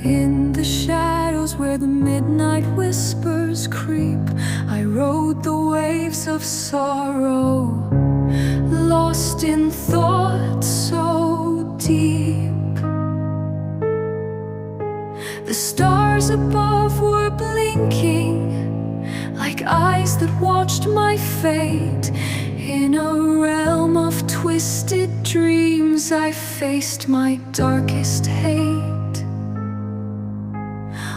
In the shadows where the midnight whispers creep, I rode the waves of sorrow, lost in thoughts so deep. The stars above were blinking like eyes that watched my fate. In a realm of twisted dreams, I faced my darkest hate.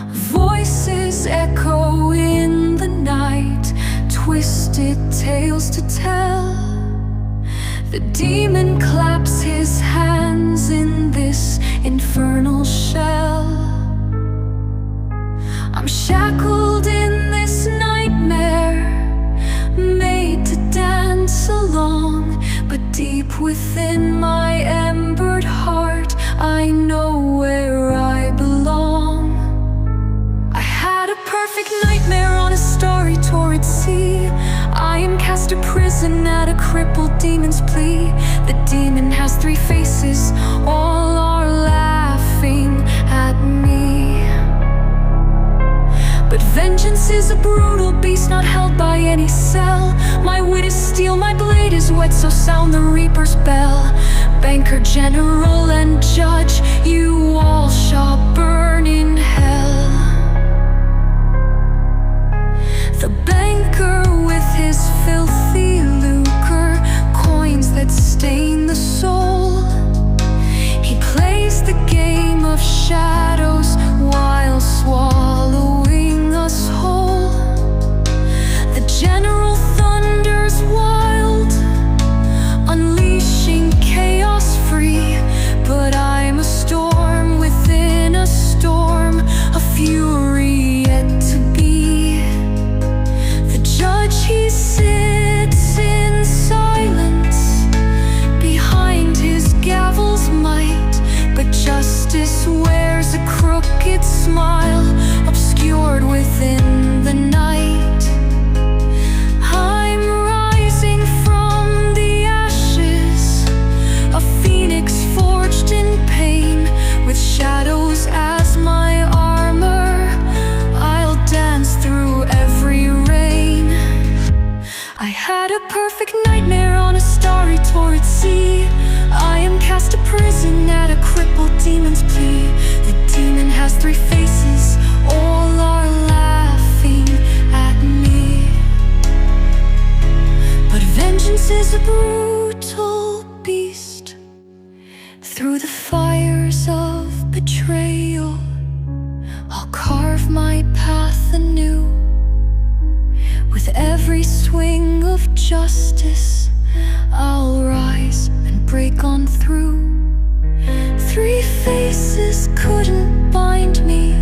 Voices echo in the night, twisted tales to tell. The demon claps his hands in this infernal shell. I'm shackled in this nightmare, made to dance along. But deep within my embered heart, I know where I belong. I had a perfect nightmare on a starry torrid sea. I am cast to prison at a crippled demon's plea. The demon has three faces, all are laughing at me. But vengeance is a brutal beast, not held by any cell. My wit is steel, my blade is wet, so sound the reaper's bell. Banker, general, and judge, you all shall burn in hell. The banker with his filthy lucre, coins that stain the soul. He plays the game of shadows while swallowing us whole. The general thunders wild, unleashing chaos free. But I'm a storm within a storm, a fury yet to be. The judge, he sits in silence behind his gavel's might. But justice wears a crooked smile, obscured within the night. I'm rising from the ashes, a phoenix forged in pain. With shadows as my armor, I'll dance through every rain. I had a perfect nightmare on a starry torrid sea. I am cast to prison at a crippled demon's plea. The demon has three faces, all are laughing at me. But vengeance is a brutal beast. Through the fires of betrayal, I'll carve my path anew. With every swing of justice, I'll rise and break on through. Three faces couldn't bind me,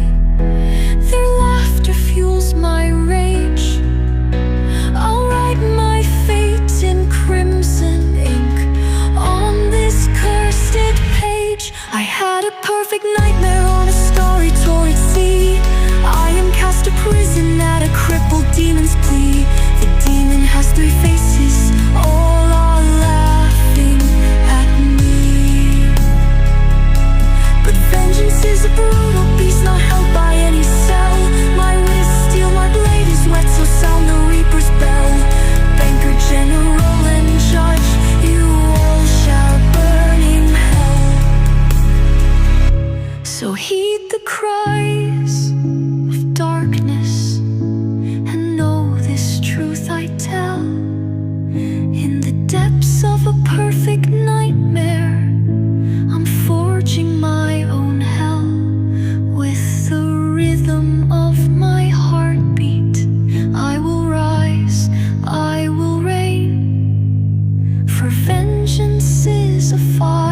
their laughter fuels my rage. I'll write my fate in crimson ink on this cursed page. I had a perfect nightmare on a starry torrid sea. I am cast to prison at a crippled demon's plea. The demon has three faces, all are laughing at me. But vengeance is a brutal beast, not held by any cell. My wit is steel, my blade is wet, so sound the reaper's bell. Banker, general, and judge, you all shall burn in hell. So heed the cries of darkness, and know this truth I tell. In the depths of a perfect nightmare, I'm forging my own hell. With the rhythm of my heartbeat, I will rise, I will reign. For vengeance is a fire